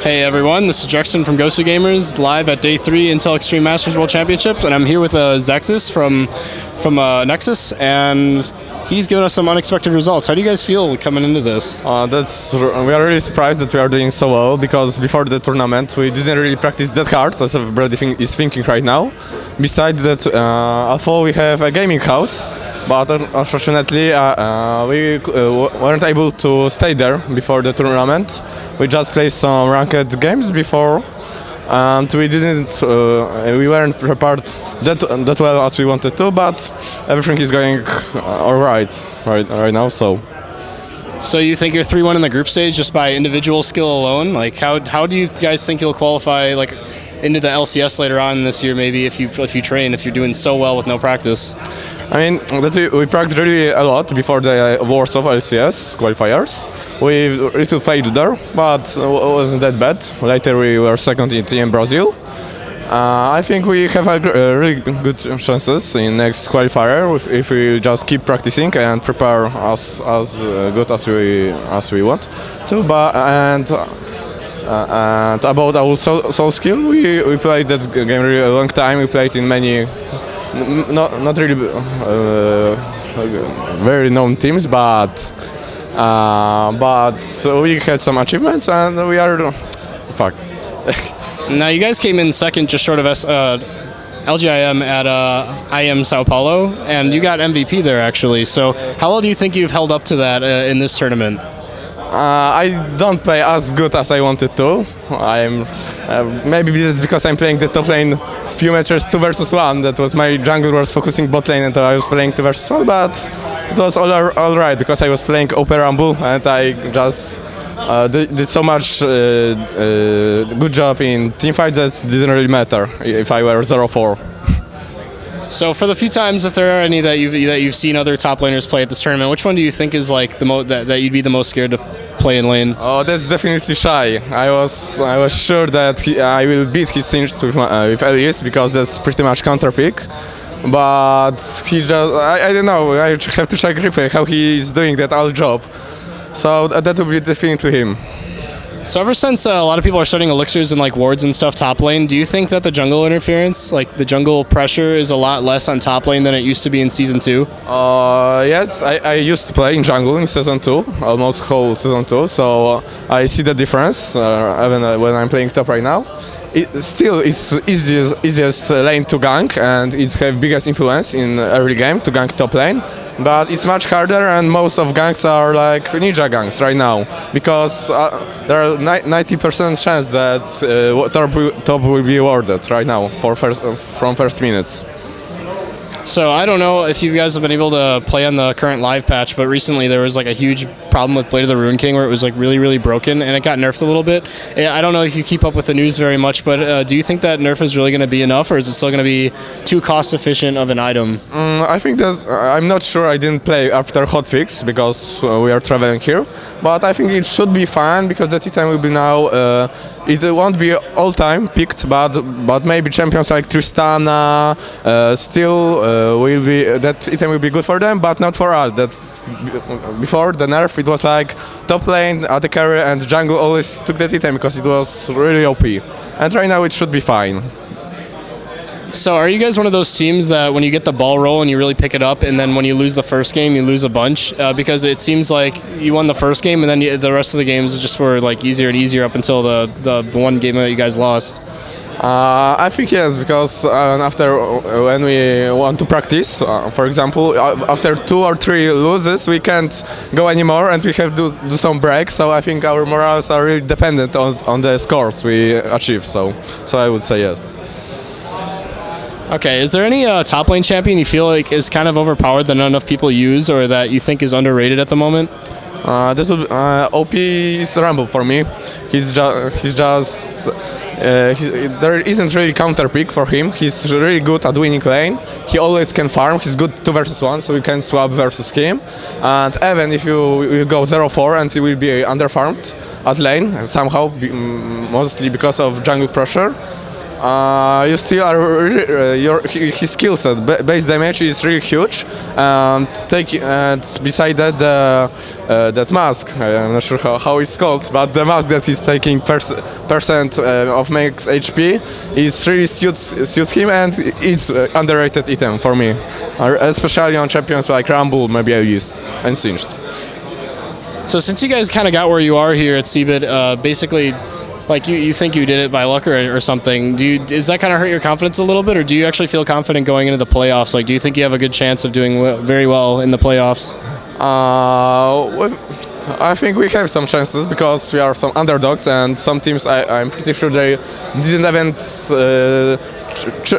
Hey everyone, this is DreXxiN from Ghost of Gamers, live at Day 3 Intel Extreme Masters World Championships, and I'm here with CeXaxus from Anexis, and he's given us some unexpected results. How do you guys feel coming into this? We are really surprised that we are doing so well, because before the tournament we didn't really practice that hard, as everybody is thinking right now. Besides that, although we have a gaming house, but unfortunately we weren't able to stay there before the tournament. We just played some ranked games before, and we weren't prepared that well as we wanted to, but everything is going all right now. So you think you're 3-1 in the group stage just by individual skill alone? Like how do you guys think you'll qualify like into the LCS later on this year? Maybe if you train, if you're doing so well with no practice. I mean, we practiced really a lot before the Warsaw LCS qualifiers. We little failed there, but it wasn't that bad. Later we were second in Brazil. I think we have really good chances in next qualifier if we just keep practicing and prepare as good as we want to. And about our soul skill, we played that game really a long time. We played in many, not really very known teams, but we had some achievements, and we are Now you guys came in second, just short of LGIM at IM Sao Paulo, and you got MVP there actually. So how well do you think you've held up to that in this tournament? I don't play as good as I wanted to. Maybe it's because I'm playing the top lane few matches 2 versus 1. That was my jungler was focusing bot lane and I was playing 2 versus 1, but it was all right because I was playing OP Rumble and I just did so much good job in teamfights that didn't really matter if I were 0-4. So for the few times, if there are any that you've seen other top laners play at this tournament, which one do you think is like that you'd be the most scared to play in lane? Oh, that's definitely Shy. I was sure that I will beat his Singed with Elias because that's pretty much counter pick. But he just I don't know. I have to check replay how he is doing that all job. So that will be definitely him. So ever since a lot of people are starting elixirs and like wards and stuff top lane, do you think that the jungle interference, like the jungle pressure, is a lot less on top lane than it used to be in Season 2? Yes, I used to play in jungle in Season 2, almost whole Season 2, so I see the difference even when I'm playing top right now. It's easiest lane to gank, and it has biggest influence in early game to gank top lane. But it's much harder, and most of ganks are like ninja ganks right now, because there are 90% chance that top will be awarded right now from first minutes. So I don't know if you guys have been able to play on the current live patch, but recently there was like a huge problem with Blade of the Ruined King where it was like really broken, and it got nerfed a little bit. I don't know if you keep up with the news very much, but do you think that nerf is really going to be enough, or is it still going to be too cost efficient of an item? I think that I'm not sure. I didn't play after hotfix because we are traveling here, but I think it should be fine because that item will be now. It won't be all time picked, but maybe champions like Tristana still will be, that item will be good for them, but not for us. That before the nerf it was like top lane, AD carry and jungle always took that item because it was really OP, and right now it should be fine. So are you guys one of those teams that when you get the ball roll and you really pick it up, and then when you lose the first game you lose a bunch? Because it seems like you won the first game and then the rest of the games just were like easier and easier up until the one game that you guys lost. I think yes, because after when we want to practice, for example, after 2 or 3 loses we can't go anymore and we have to do some breaks, so I think our morals are really dependent on the scores we achieve, so I would say yes. Okay, is there any top lane champion you feel like is kind of overpowered that not enough people use, or that you think is underrated at the moment? That would OP is Rumble for me. There isn't really counter pick for him. He's really good at winning lane. He always can farm. He's good 2 versus 1, so you can swap versus him. And even if you go 0-4 and he will be underfarmed at lane somehow, mostly because of jungle pressure. You still are his skill set, base damage is really huge, and beside that that mask, I'm not sure how it's called, but the mask that he's taking percent of max HP is really suits him, and it's underrated item for me, especially on champions like Rumble, maybe I use and Singed. So since you guys kind of got where you are here at CeBIT, basically, like you think you did it by luck or something, does that kind of hurt your confidence a little bit, or do you actually feel confident going into the playoffs? Like, do you think you have a good chance of doing very well in the playoffs? I think we have some chances because we are some underdogs, and some teams I'm pretty sure they didn't even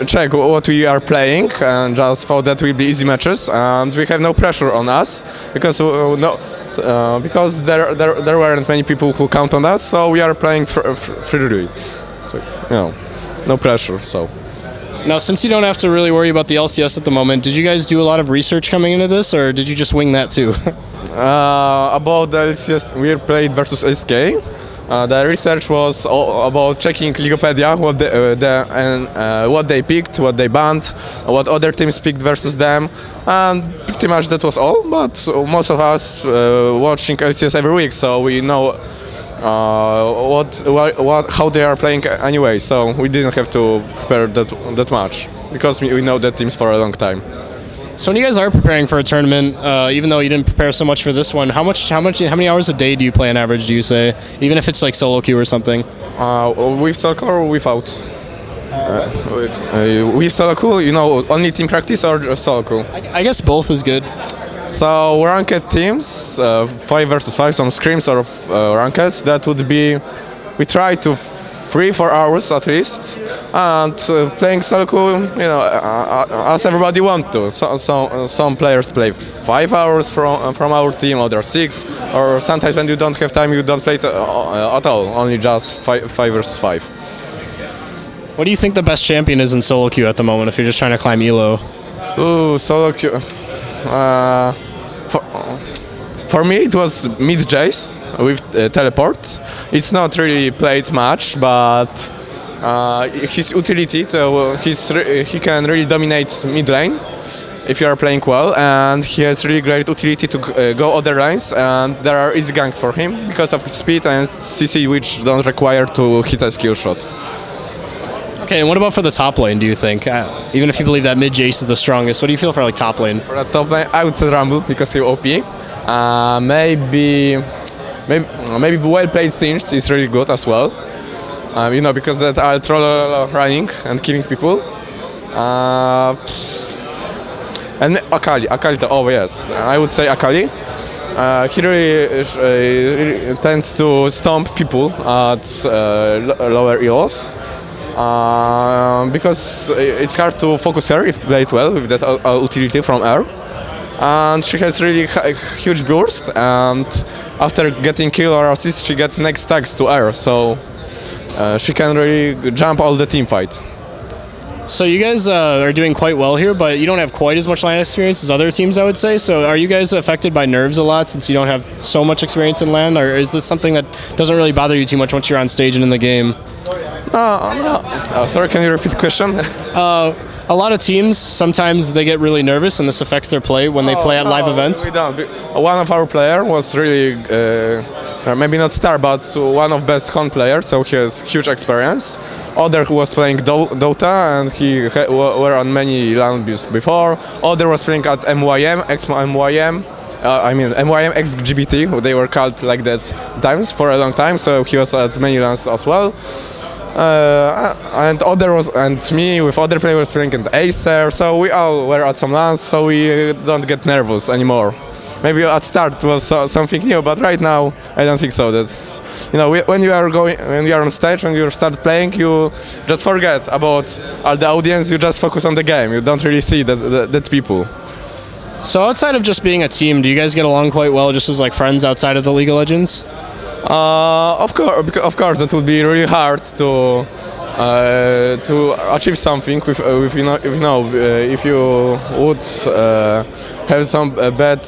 check what we are playing and just thought that will be easy matches, and we have no pressure on us because because there weren't many people who count on us, so we are playing freely. So, no pressure. So. Now, since you don't have to really worry about the LCS at the moment, did you guys do a lot of research coming into this, or did you just wing that too? About the LCS, we played versus SK. The research was about checking Leaguepedia, what they picked, what they banned, what other teams picked versus them, and pretty much that was all. But most of us watching LCS every week, so we know how they are playing anyway. So we didn't have to prepare that much because we know that teams for a long time. So when you guys are preparing for a tournament, even though you didn't prepare so much for this one, how many hours a day do you play on average, do you say? Even if it's like solo queue or something? With solo or without? With solo queue, only team practice or solo queue? I guess both is good. So ranked teams, 5 versus 5, some scrims or rankeds, that would be, we try to 3-4 hours at least, and playing solo queue, as everybody want to. So some players play 5 hours from our team, others 6, or sometimes when you don't have time, you don't play at all, only just 5 versus 5. What do you think the best champion is in solo queue at the moment if you're just trying to climb elo? Ooh, solo queue. For me, it was mid Jace with teleport. It's not really played much, but his utility, he can really dominate mid lane if you are playing well, and he has really great utility to go other lanes, and there are easy ganks for him because of his speed and CC, which don't require to hit a skill shot. Okay, and what about for the top lane, do you think? Even if you believe that mid Jace is the strongest, what do you feel for like top lane? For the top lane, I would say Rumble because he's OP. Maybe well played Singed is really good as well. Because that are troll running and killing people. And Akali, oh yes, I would say Akali. He really tends to stomp people at lower EOS. Because it's hard to focus her if played well with that utility from air. And she has really huge burst, and after getting kill or assist, she gets next stacks to air, so she can really jump all the team fight. So you guys are doing quite well here, but you don't have quite as much LAN experience as other teams, I would say. So are you guys affected by nerves a lot since you don't have so much experience in LAN, or is this something that doesn't really bother you too much once you're on stage and in the game? No. Sorry, can you repeat the question? A lot of teams, sometimes they get really nervous and this affects their play when they play at live events. We don't. One of our players was really, maybe not star, but one of best con players, so he has huge experience. Other who was playing Dota, and he were on many LAN before. Other was playing at MYM, MYM X GBT, they were called like that times for a long time, so he was at many LANs as well. And me with other players playing at Acer, so we all were at some LANs, so we don't get nervous anymore. Maybe at start it was something new, but right now I don't think so. That's when you are on stage, when you start playing, you just forget about all the audience. You just focus on the game. You don't really see that people. So outside of just being a team, do you guys get along quite well, just as like friends outside of the League of Legends? Of course, that would be really hard to achieve something if you would have some bad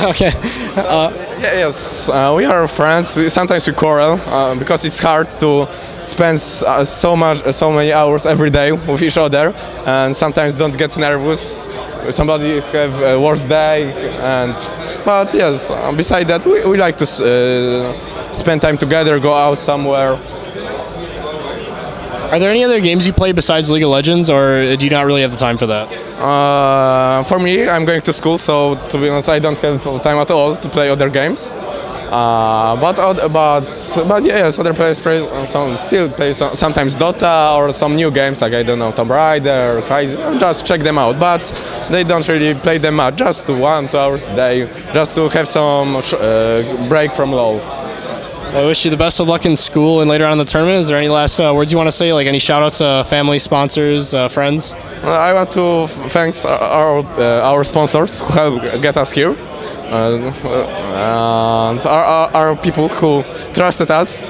Okay. Yes, we are friends. Sometimes we quarrel because it's hard to spend so many hours every day with each other, and sometimes don't get nervous. Somebody have a worse day, but yes. Besides that, we like to spend time together, go out somewhere. Are there any other games you play besides League of Legends, or do you not really have the time for that? For me, I'm going to school, so to be honest, I don't have time at all to play other games. But yes, other players still play sometimes Dota or some new games like, I don't know, Tomb Raider, Crysis. Just check them out, but they don't really play them much. Just 1-2 hours a day, just to have some break from LoL. I wish you the best of luck in school and later on in the tournament. Is there any last words you want to say, like any shout outs to family, sponsors, friends? I want to thank our sponsors who helped get us here. And our people who trusted us,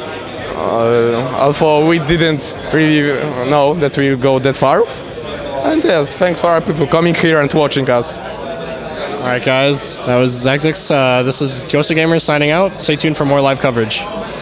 although we didn't really know that we'll go that far. And yes, thanks for our people coming here and watching us. All right, guys, that was DreXxiN. This is Ghost of Gamers signing out. Stay tuned for more live coverage.